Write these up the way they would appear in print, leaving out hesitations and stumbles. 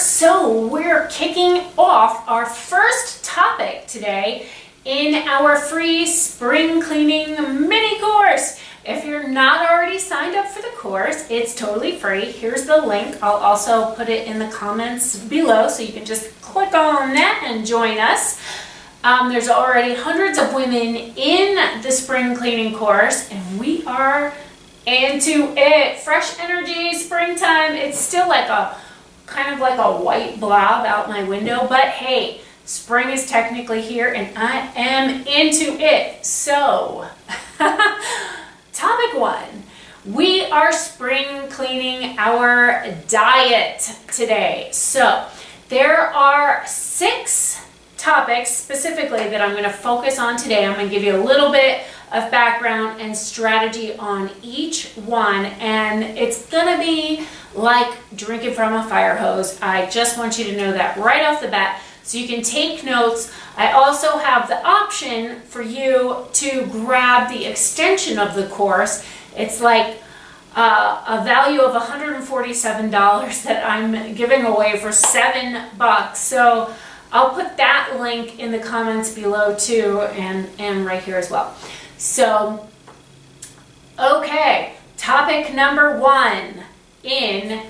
So we're kicking off our first topic today in our free spring cleaning mini course. If you're not already signed up for the course, it's totally free. Here's the link. I'll also put it in the comments below so you can just click on that and join us. There's already hundreds of women in the spring cleaning course, and we are into it. Fresh energy, springtime. It's still like a kind of like a white blob out my window, but hey, spring is technically here and I am into it. So, topic one, we are spring cleaning our diet today. So, there are 6 topics specifically that I'm going to focus on today. I'm going to give you a little bit of background and strategy on each one, and it's gonna be like drinking from a fire hose. I just want you to know that right off the bat so you can take notes. I also have the option for you to grab the extension of the course. It's like a value of $147 that I'm giving away for $7. So I'll put that link in the comments below too, and right here as well. So, okay, topic number 1 in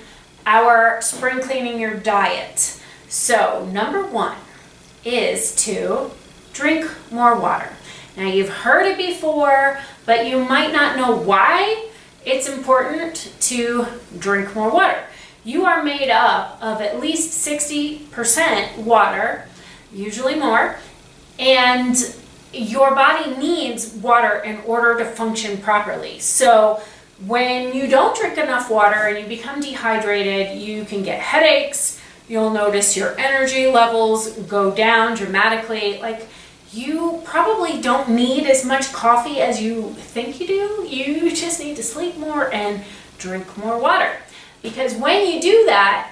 our spring cleaning your diet. So, number 1 is to drink more water. Now, you've heard it before, but you might not know why it's important to drink more water. You are made up of at least 60% water, usually more, and your body needs water in order to function properly. So when you don't drink enough water and you become dehydrated, you can get headaches. You'll notice your energy levels go down dramatically. Like, you probably don't need as much coffee as you think you do. You just need to sleep more and drink more water. Because when you do that,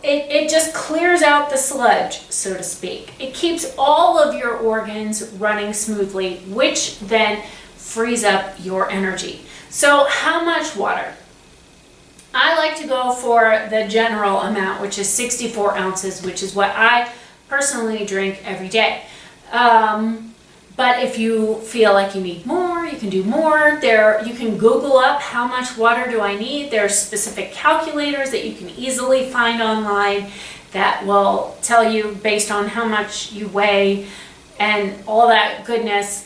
it just clears out the sludge, so to speak. It keeps all of your organs running smoothly, which then frees up your energy. So how much water? I like to go for the general amount, which is 64 ounces, which is what I personally drink every day. But if you feel like you need more, you can do more. You can Google up how much water do I need. There are specific calculators that you can easily find online that will tell you based on how much you weigh and all that goodness,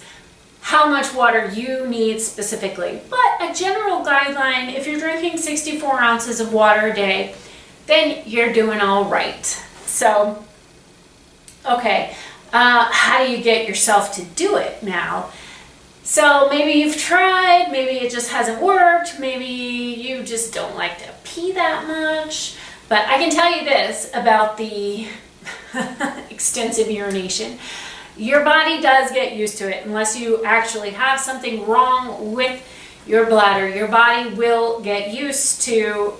how much water you need specifically. But a general guideline, if you're drinking 64 ounces of water a day, then you're doing all right. So, okay. How do you get yourself to do it now? So maybe you've tried, maybe it just hasn't worked, maybe you just don't like to pee that much. But I can tell you this about the extensive urination. Your body does get used to it unless you actually have something wrong with your bladder. Your body will get used to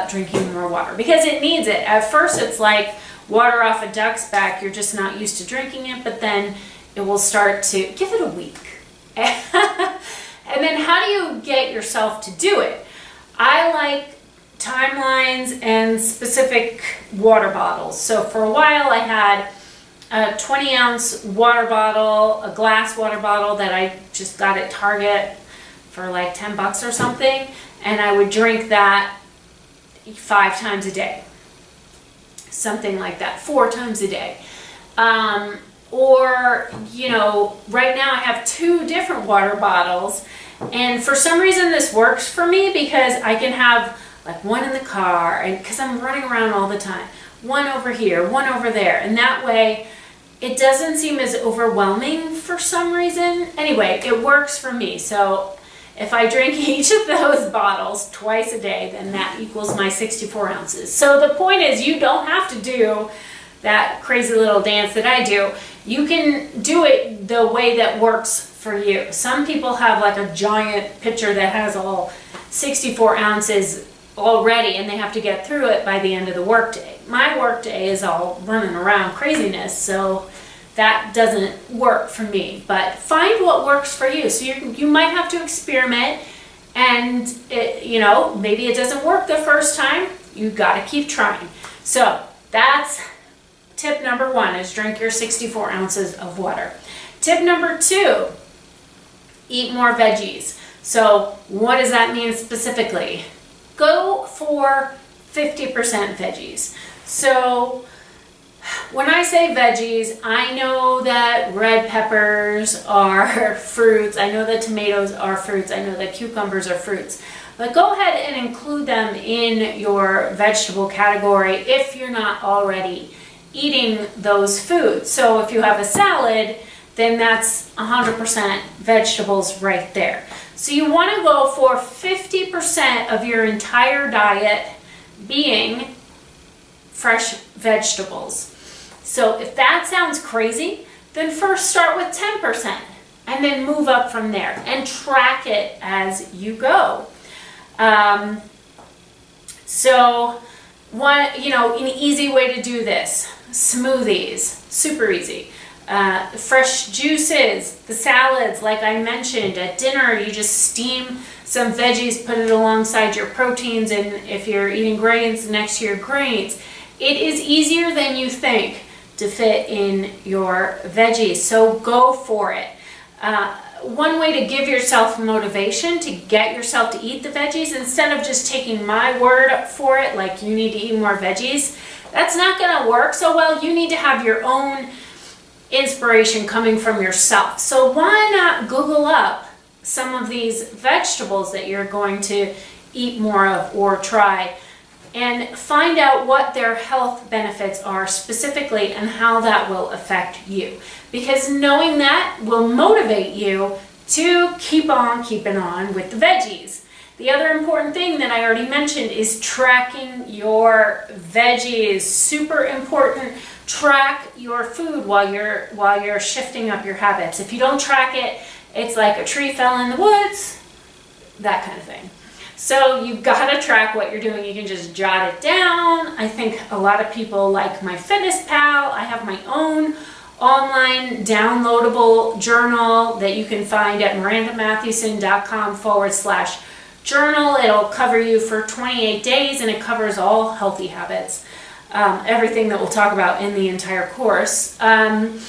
drinking more water because it needs it. At first it's like water off a duck's back. You're just not used to drinking it, but then it will start to give it a week. And then how do you get yourself to do it? I like timelines and specific water bottles. So for a while I had a 20-ounce water bottle, a glass water bottle that I just got at Target for like $10 or something, and I would drink that 5 times a day. Something like that, 4 times a day. Or, you know, right now I have 2 different water bottles, and for some reason this works for me because I can have like one in the car, and because I'm running around all the time, one over here, one over there, and that way it doesn't seem as overwhelming for some reason. Anyway, it works for me. So if I drink each of those bottles twice a day, then that equals my 64 ounces. So the point is, you don't have to do that crazy little dance that I do. You can do it the way that works for you. Some people have like a giant pitcher that has all 64 ounces already, and they have to get through it by the end of the workday. My workday is all running around craziness, so that doesn't work for me. But find what works for you. So you might have to experiment, and maybe it doesn't work the first time. You got to keep trying. So that's tip number 1, is drink your 64 ounces of water. Tip number 2, eat more veggies. So what does that mean specifically? Go for 50% veggies. So when I say veggies, I know that red peppers are fruits. I know that tomatoes are fruits. I know that cucumbers are fruits. But go ahead and include them in your vegetable category if you're not already eating those foods. So if you have a salad, then that's 100% vegetables right there. So you want to go for 50% of your entire diet being fresh vegetables. So if that sounds crazy, then first start with 10% and then move up from there and track it as you go. So an easy way to do this, smoothies, super easy. Fresh juices, the salads, like I mentioned, at dinner you just steam some veggies, put it alongside your proteins, and if you're eating grains, next to your grains. It is easier than you think to fit in your veggies, so go for it. One way to give yourself motivation to get yourself to eat the veggies, instead of just taking my word for it, like you need to eat more veggies, that's not going to work so well. You need to have your own inspiration coming from yourself. So why not Google up some of these vegetables that you're going to eat more of or try, and find out what their health benefits are specifically and how that will affect you. Because knowing that will motivate you to keep on keeping on with the veggies. The other important thing that I already mentioned is tracking your veggies. Super important. Track your food while you're shifting up your habits. If you don't track it, it's like a tree fell in the woods, that kind of thing. So you've got to track what you're doing. You can just jot it down. I think a lot of people like my Fitness Pal. I have my own online downloadable journal that you can find at mirandamathewson.com/journal. It'll cover you for 28 days, and it covers all healthy habits. Everything that we'll talk about in the entire course. And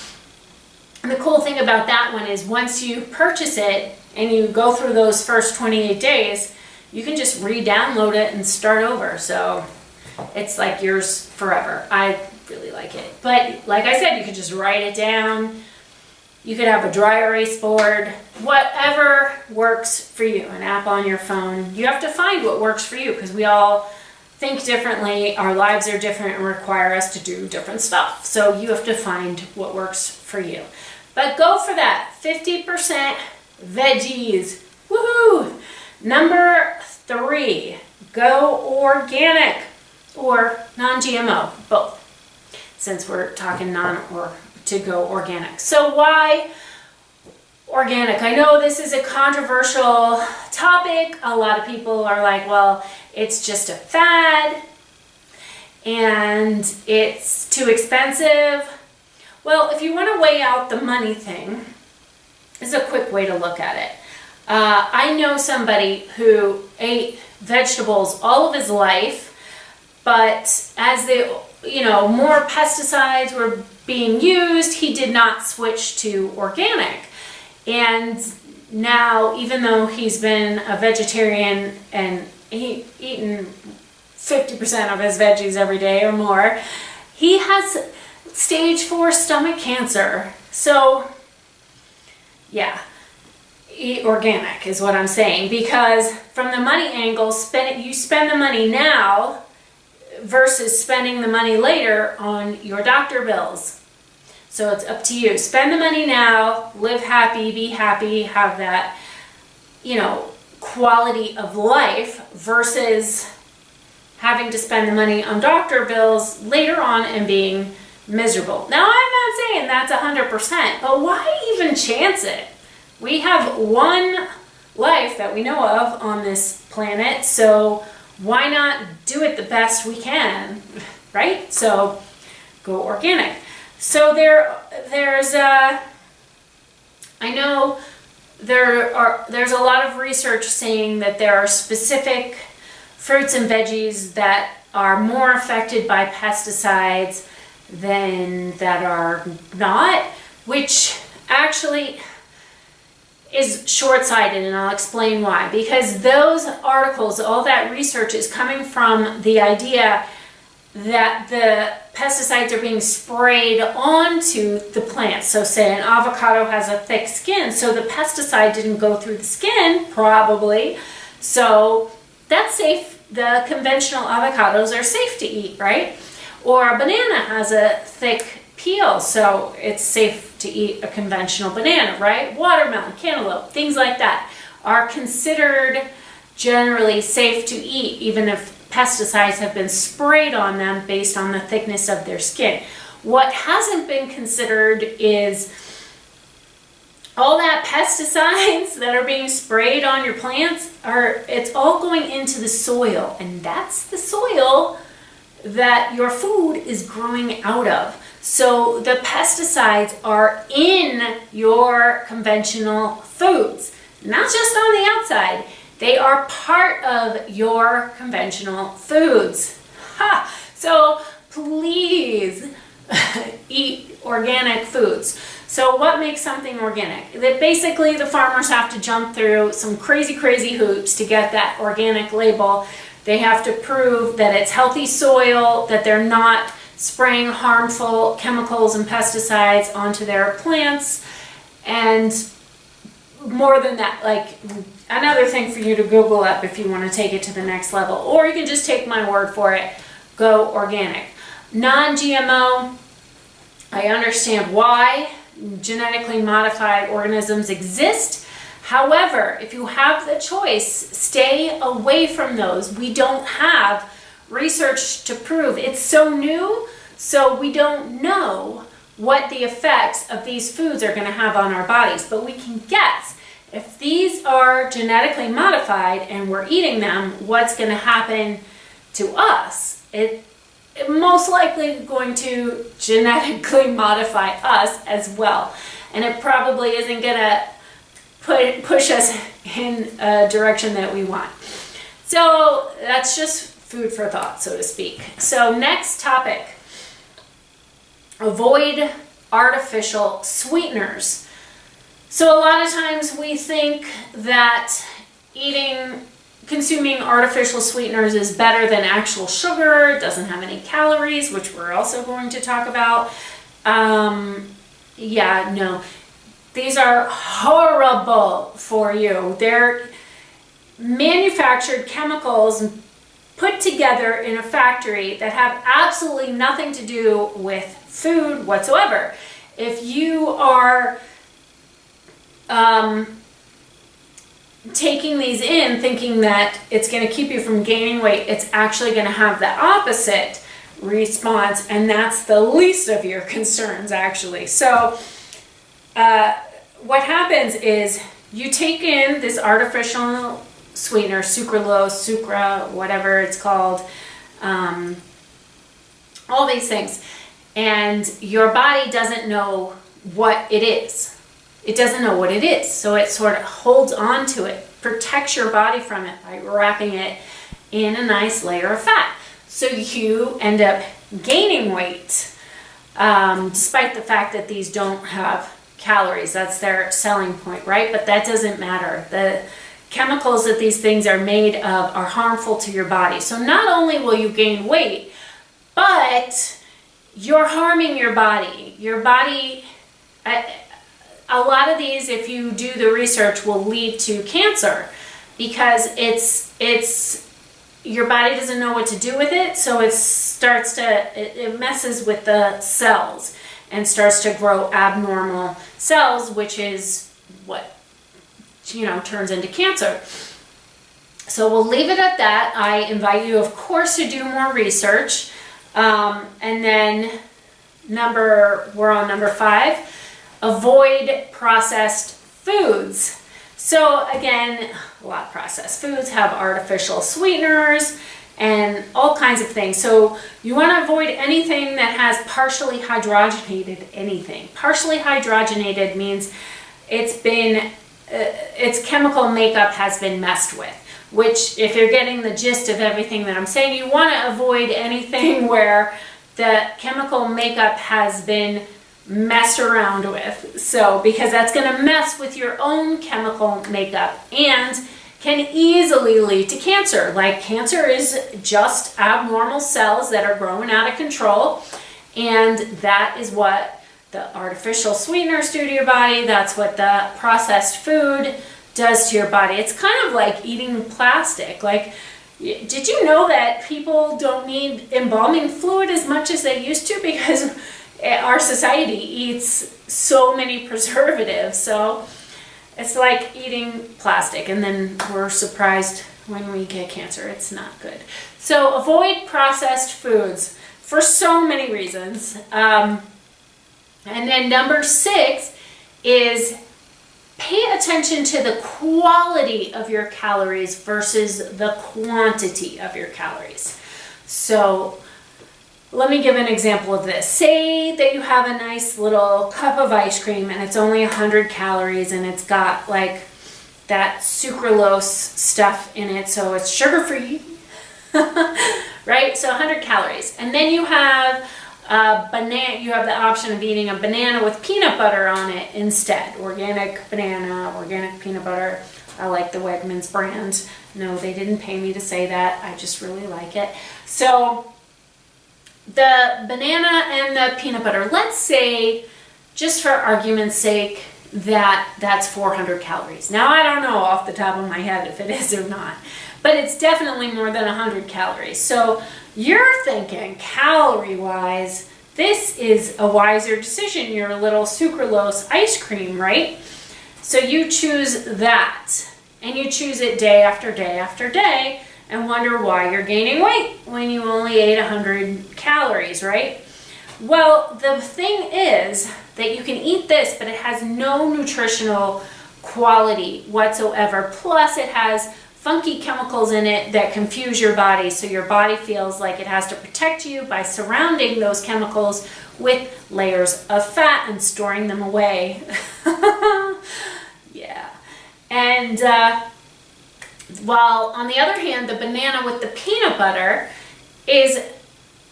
the cool thing about that one is once you purchase it and you go through those first 28 days, you can just re-download it and start over. So it's like yours forever. I really like it. But like I said, you could just write it down. You could have a dry erase board, whatever works for you, an app on your phone. You have to find what works for you, because we all think differently. Our lives are different and require us to do different stuff. So you have to find what works for you. But go for that 50% veggies. Woohoo! Number 3, go organic or non-GMO, both, since we're talking to go organic. So why organic? I know this is a controversial topic. A lot of people are like, well, it's just a fad and it's too expensive. Well, if you want to weigh out the money thing, this is a quick way to look at it. I know somebody who ate vegetables all of his life, but as more pesticides were being used, he did not switch to organic. And now, even though he's been a vegetarian and eaten 50% of his veggies every day or more, he has stage 4 stomach cancer. So, yeah. Eat organic is what I'm saying, because from the money angle, you spend the money now versus spending the money later on your doctor bills. So it's up to you. Spend the money now, live happy, be happy, have that, quality of life versus having to spend the money on doctor bills later on and being miserable. Now, I'm not saying that's 100%, but why even chance it? We have one life that we know of on this planet, so why not do it the best we can, right? So go organic. So there's I know there's a lot of research saying that there are specific fruits and veggies that are more affected by pesticides than that are not, which actually is short-sighted, and I'll explain why. Because those articles, all that research is coming from the idea that the pesticides are being sprayed onto the plant. So say an avocado has a thick skin, so the pesticide didn't go through the skin, probably. So that's safe. The conventional avocados are safe to eat, right? Or a banana has a thick peel, so it's safe to eat a conventional banana, right? Watermelon, cantaloupe, things like that are considered generally safe to eat, even if pesticides have been sprayed on them based on the thickness of their skin. What hasn't been considered is all that pesticides that are being sprayed on your plants it's all going into the soil, and that's the soil that your food is growing out of. So the pesticides are in your conventional foods, not just on the outside. They are part of your conventional foods. Ha! So please eat organic foods. So what makes something organic? That basically the farmers have to jump through some crazy hoops to get that organic label. They have to prove that it's healthy soil, that they're not spraying harmful chemicals and pesticides onto their plants, and more than that, like another thing for you to Google up if you want to take it to the next level, or you can just take my word for it, go organic. Non-GMO, I understand why genetically modified organisms exist. However, if you have the choice, stay away from those. We don't have research to prove. It's so new, so we don't know what the effects of these foods are going to have on our bodies, but we can guess. If these are genetically modified and we're eating them, what's going to happen to us? It most likely going to genetically modify us as well. And it probably isn't going to push us in a direction that we want. So that's just food for thought, so to speak. So next topic, avoid artificial sweeteners. So a lot of times we think that consuming artificial sweeteners is better than actual sugar. It doesn't have any calories, which we're also going to talk about. Yeah, no. These are horrible for you. They're manufactured chemicals put together in a factory that have absolutely nothing to do with food whatsoever. If you are taking these in thinking that it's going to keep you from gaining weight, it's actually going to have the opposite response, and that's the least of your concerns, actually. So what happens is you take in this artificial sweetener, sucralose, sucra, whatever it's called, all these things, and your body doesn't know what it is. It doesn't know what it is, so it sort of holds on to it, protects your body from it by wrapping it in a nice layer of fat. So you end up gaining weight, despite the fact that these don't have calories. That's their selling point, right? But that doesn't matter. The chemicals that these things are made of are harmful to your body. So not only will you gain weight, but you're harming your body. Your body, a lot of these, if you do the research, will lead to cancer because your body doesn't know what to do with it, so it messes with the cells and starts to grow abnormal cells, which is what turns into cancer. So we'll leave it at that. I invite you, of course, to do more research. And then we're on number 5. Avoid processed foods. So again, a lot of processed foods have artificial sweeteners and all kinds of things. So you want to avoid anything that has partially hydrogenated anything. Partially hydrogenated means its chemical makeup has been messed with. which if you're getting the gist of everything that I'm saying, you want to avoid anything where the chemical makeup has been messed around with. So, because that's going to mess with your own chemical makeup and can easily lead to cancer. Like, cancer is just abnormal cells that are growing out of control, and that is what the artificial sweeteners do to your body. That's what the processed food does to your body. It's kind of like eating plastic. Like, did you know that people don't need embalming fluid as much as they used to because our society eats so many preservatives? So it's like eating plastic, and then we're surprised when we get cancer. It's not good. So avoid processed foods for so many reasons. And then number 6 is pay attention to the quality of your calories versus the quantity of your calories. So let me give an example of this. Say that you have a nice little cup of ice cream and it's only 100 calories and it's got like that sucralose stuff in it, so it's sugar-free, right? So 100 calories. And then you have a banana. You have the option of eating a banana with peanut butter on it instead. Organic banana, organic peanut butter. I like the Wegmans brand. No, they didn't pay me to say that. I just really like it. So the banana and the peanut butter, let's say, just for argument's sake, that that's 400 calories. Now, I don't know off the top of my head if it is or not, but it's definitely more than 100 calories. So you're thinking, calorie-wise, this is a wiser decision, your little sucralose ice cream, right? So you choose that, and you choose it day after day after day, and wonder why you're gaining weight when you only ate 100 calories, right? Well, the thing is that you can eat this, but it has no nutritional quality whatsoever. Plus, it has funky chemicals in it that confuse your body, so your body feels like it has to protect you by surrounding those chemicals with layers of fat and storing them away. Yeah. And while on the other hand, the banana with the peanut butter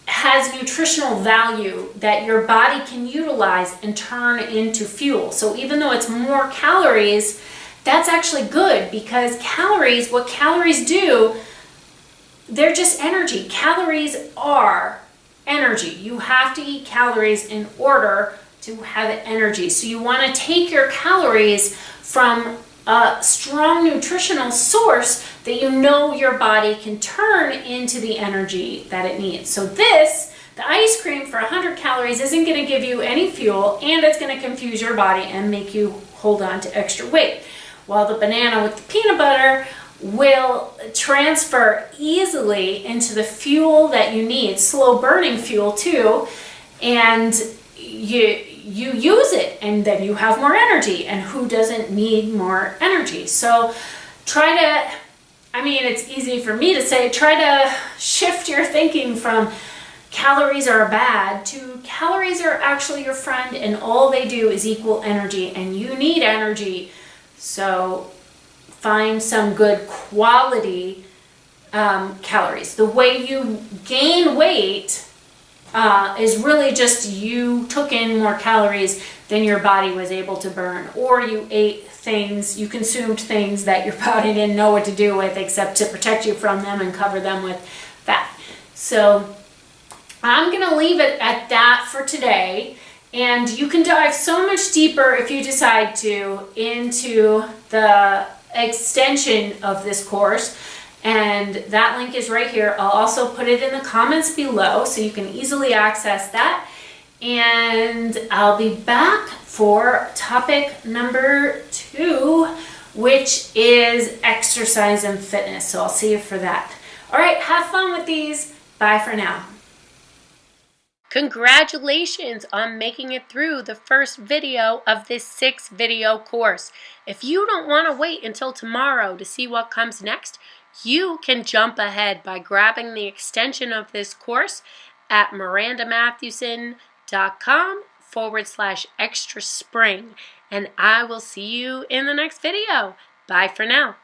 has nutritional value that your body can utilize and turn into fuel. So even though it's more calories, that's actually good, because what calories do, they're just energy. Calories are energy. You have to eat calories in order to have energy. So you want to take your calories from a strong nutritional source that you know your body can turn into the energy that it needs. So the ice cream for 100 calories isn't going to give you any fuel, and it's going to confuse your body and make you hold on to extra weight. While the banana with the peanut butter will transfer easily into the fuel that you need, slow burning fuel too, and you use it, and then you have more energy, and who doesn't need more energy? So it's easy for me to say, try to shift your thinking from calories are bad to calories are actually your friend, and all they do is equal energy, and you need energy. So find some good quality calories. The way you gain weight is really just you took in more calories than your body was able to burn, or you consumed things that your body didn't know what to do with except to protect you from them and cover them with fat. So I'm going to leave it at that for today. And you can dive so much deeper if you decide to into the extension of this course. And that link is right here. I'll also put it in the comments below so you can easily access that. And I'll be back for topic number 2, which is exercise and fitness. So I'll see you for that. All right, have fun with these. Bye for now. Congratulations on making it through the first video of this 6-video course. If you don't want to wait until tomorrow to see what comes next, you can jump ahead by grabbing the extension of this course at mirandamatthewson.com/extra spring. And I will see you in the next video. Bye for now.